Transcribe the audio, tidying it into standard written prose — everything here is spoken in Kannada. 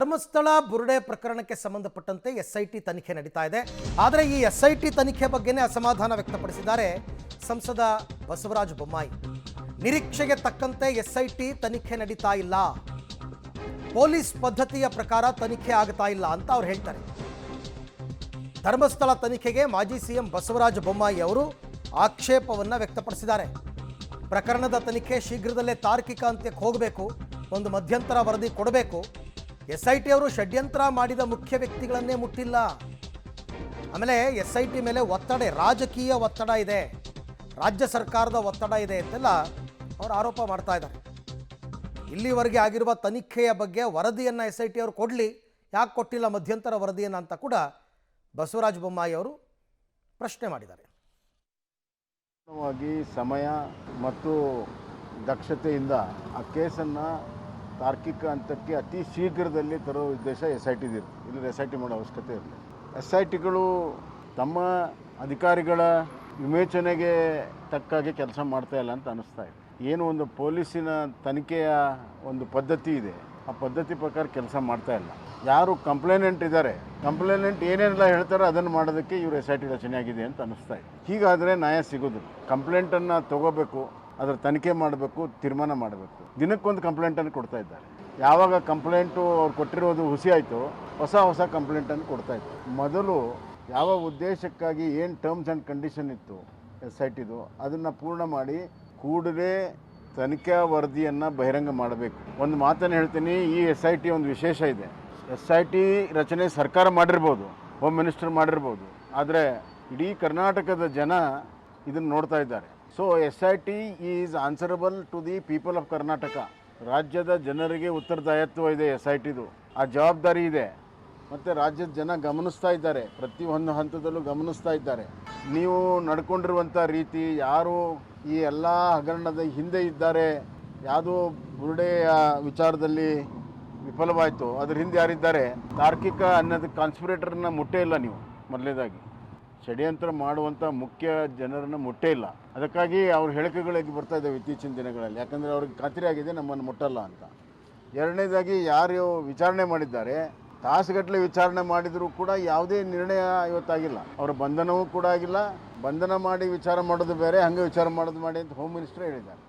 ಧರ್ಮಸ್ಥಳ ಬುರುಡೆ ಪ್ರಕರಣಕ್ಕೆ ಸಂಬಂಧಪಟ್ಟಂತೆ ಎಸ್ಐಟಿ ತನಿಖೆ ನಡೀತಾ ಇದೆ. ಆದರೆ ಈ ಎಸ್ಐಟಿ ತನಿಖೆ ಬಗ್ಗೆನೇ ಅಸಮಾಧಾನ ವ್ಯಕ್ತಪಡಿಸಿದ್ದಾರೆ ಸಂಸದ ಬಸವರಾಜ ಬೊಮ್ಮಾಯಿ. ನಿರೀಕ್ಷೆಗೆ ತಕ್ಕಂತೆ ಎಸ್ಐಟಿ ತನಿಖೆ ನಡೀತಾ ಇಲ್ಲ, ಪೊಲೀಸ್ ಪದ್ಧತಿಯ ಪ್ರಕಾರ ತನಿಖೆ ಆಗ್ತಾ ಇಲ್ಲ ಅಂತ ಅವ್ರು ಹೇಳ್ತಾರೆ. ಧರ್ಮಸ್ಥಳ ತನಿಖೆಗೆ ಮಾಜಿ ಸಿಎಂ ಬಸವರಾಜ ಬೊಮ್ಮಾಯಿ ಅವರು ಆಕ್ಷೇಪವನ್ನು ವ್ಯಕ್ತಪಡಿಸಿದ್ದಾರೆ. ಪ್ರಕರಣದ ತನಿಖೆ ಶೀಘ್ರದಲ್ಲೇ ತಾರ್ಕಿಕ ಅಂತ್ಯಕ್ಕೆ ಹೋಗಬೇಕು, ಒಂದು ಮಧ್ಯಂತರ ವರದಿ ಕೊಡಬೇಕು. ಎಸ್ಐಟಿ ಅವರು ಷಡ್ಯಂತ್ರ ಮಾಡಿದ ಮುಖ್ಯ ವ್ಯಕ್ತಿಗಳನ್ನೇ ಮುಟ್ಟಿಲ್ಲ. ಆಮೇಲೆ ಎಸ್ಐಟಿ ಮೇಲೆ ಒತ್ತಡ, ರಾಜಕೀಯ ಒತ್ತಡ ಇದೆ, ರಾಜ್ಯ ಸರ್ಕಾರದ ಒತ್ತಡ ಇದೆ ಅಂತೆಲ್ಲ ಅವರು ಆರೋಪ ಮಾಡ್ತಾ ಇದ್ದಾರೆ. ಇಲ್ಲಿವರೆಗೆ ಆಗಿರುವ ತನಿಖೆಯ ಬಗ್ಗೆ ವರದಿಯನ್ನು ಎಸ್ಐಟಿ ಅವರು ಕೊಡಲಿ, ಯಾಕೆ ಕೊಟ್ಟಿಲ್ಲ ಮಧ್ಯಂತರ ವರದಿಯನ್ನು ಅಂತ ಕೂಡ ಬಸವರಾಜ ಬೊಮ್ಮಾಯಿ ಅವರು ಪ್ರಶ್ನೆ ಮಾಡಿದ್ದಾರೆ. ಸಮಯ ಮತ್ತು ದಕ್ಷತೆಯಿಂದ ಆ ಕೇಸನ್ನು ತಾರ್ಕಿಕ ಹಂತಕ್ಕೆ ಅತಿ ಶೀಘ್ರದಲ್ಲಿ ತರೋ ಉದ್ದೇಶ ಎಸ್ಐಟಿದಿರು. ಇಲ್ಲಿ ಎಸ್ಐಟಿ ಮಾಡೋ ಅವಶ್ಯಕತೆ ಇರಲಿ. ಎಸ್ಐಟಿಗಳು ತಮ್ಮ ಅಧಿಕಾರಿಗಳ ವಿವೇಚನೆಗೆ ತಕ್ಕಾಗೆ ಕೆಲಸ ಮಾಡ್ತಾ ಇಲ್ಲ ಅಂತ ಅನ್ನಿಸ್ತಾ ಇದೆ. ಏನು ಒಂದು ಪೊಲೀಸಿನ ತನಿಖೆಯ ಒಂದು ಪದ್ಧತಿ ಇದೆ, ಆ ಪದ್ಧತಿ ಪ್ರಕಾರ ಕೆಲಸ ಮಾಡ್ತಾ ಇಲ್ಲ. ಯಾರು ಕಂಪ್ಲೇನೆಂಟ್ ಇದ್ದಾರೆ, ಕಂಪ್ಲೇನೆಂಟ್ ಏನೇನೆಲ್ಲ ಹೇಳ್ತಾರೆ ಅದನ್ನು ಮಾಡೋದಕ್ಕೆ ಇವರು ಎಸ್ಐಟಿ ರಚನೆ ಆಗಿದೆ ಅಂತ ಅನ್ನಿಸ್ತಾ ಇದೆ. ಹೀಗಾದರೆ ನ್ಯಾಯ ಸಿಗೋದು. ಕಂಪ್ಲೇಂಟನ್ನು ತಗೋಬೇಕು, ಅದರ ತನಿಖೆ ಮಾಡಬೇಕು, ತೀರ್ಮಾನ ಮಾಡಬೇಕು. ದಿನಕ್ಕೊಂದು ಕಂಪ್ಲೇಂಟನ್ನು ಕೊಡ್ತಾ ಇದ್ದಾರೆ. ಯಾವಾಗ ಕಂಪ್ಲೇಂಟು ಅವ್ರು ಕೊಟ್ಟಿರೋದು ಹುಸಿ ಆಯಿತು, ಹೊಸ ಕಂಪ್ಲೇಂಟನ್ನು ಕೊಡ್ತಾ ಇತ್ತು. ಮೊದಲು ಯಾವ ಉದ್ದೇಶಕ್ಕಾಗಿ ಏನು ಟರ್ಮ್ಸ್ ಆ್ಯಂಡ್ ಕಂಡೀಷನ್ ಇತ್ತು ಎಸ್ಐಟಿದು, ಅದನ್ನು ಪೂರ್ಣ ಮಾಡಿ ಕೂಡಲೇ ತನಿಖಾ ವರದಿಯನ್ನು ಬಹಿರಂಗ ಮಾಡಬೇಕು. ಒಂದು ಮಾತನ್ನು ಹೇಳ್ತೀನಿ, ಈ ಎಸ್ಐಟಿ ಒಂದು ವಿಶೇಷ ಇದೆ. ಎಸ್ಐಟಿ ರಚನೆ ಸರ್ಕಾರ ಮಾಡಿರ್ಬೋದು, ಹೋಮ್ ಮಿನಿಸ್ಟರ್ ಮಾಡಿರ್ಬೋದು, ಆದರೆ ಇಡೀ ಕರ್ನಾಟಕದ ಜನ ಇದನ್ನು ನೋಡ್ತಾ ಇದ್ದಾರೆ. So SIT is answerable to the people of Karnataka. ರಾಜ್ಯದ ಜನರಿಗೆ ಉತ್ತರದಾಯಿತ್ವ ಇದೆ ಎಸ್ಐಟಿದು, ಆ ಜವಾಬ್ದಾರಿ ಇದೆ. ಮತ್ತು ರಾಜ್ಯದ ಜನ ಗಮನಿಸ್ತಾ ಇದ್ದಾರೆ, ಪ್ರತಿಯೊಂದು ಹಂತದಲ್ಲೂ ಗಮನಿಸ್ತಾ ಇದ್ದಾರೆ. ನೀವು ನಡ್ಕೊಂಡಿರುವಂಥ ರೀತಿ, ಯಾರು ಈ ಎಲ್ಲ ಹಗರಣದ ಹಿಂದೆ ಇದ್ದಾರೆ, ಯಾವುದೋ ಬುರುಡೆಯ ವಿಚಾರದಲ್ಲಿ ವಿಫಲವಾಯಿತು, ಅದ್ರ ಹಿಂದೆ ಯಾರಿದ್ದಾರೆ, ತಾರ್ಕಿಕ ಅನ್ನೋದು ಕಾನ್ಸ್ಪಿರೇಟರ್ನ ಮುಟ್ಟೇ ಇಲ್ಲ ನೀವು. ಮೊದಲನೇದಾಗಿ ಷಡ್ಯಂತ್ರ ಮಾಡುವಂಥ ಮುಖ್ಯ ಜನರನ್ನು ಮುಟ್ಟೇ ಇಲ್ಲ. ಅದಕ್ಕಾಗಿ ಅವ್ರ ಹೇಳಿಕೆಗಳಿಗೆ ಬರ್ತಾ ಇದ್ದಾವೆ ಇತ್ತೀಚಿನ ದಿನಗಳಲ್ಲಿ, ಯಾಕಂದರೆ ಅವ್ರಿಗೆ ಖಾತ್ರಿ ಆಗಿದೆ ನಮ್ಮನ್ನು ಮುಟ್ಟಲ್ಲ ಅಂತ. ಎರಡನೇದಾಗಿ ಯಾರು ವಿಚಾರಣೆ ಮಾಡಿದ್ದಾರೆ, ತಾಸುಗಟ್ಟಲೆ ವಿಚಾರಣೆ ಮಾಡಿದರೂ ಕೂಡ ಯಾವುದೇ ನಿರ್ಣಯ ಇವತ್ತಾಗಿಲ್ಲ. ಅವರ ಬಂಧನವೂ ಕೂಡ ಆಗಿಲ್ಲ. ಬಂಧನ ಮಾಡಿ ವಿಚಾರ ಮಾಡೋದು ಬೇರೆ, ಹಂಗೆ ವಿಚಾರ ಮಾಡೋದು ಮಾಡಿ ಅಂತ ಹೋಮ್ ಮಿನಿಸ್ಟ್ರೇ ಹೇಳಿದ್ದಾರೆ.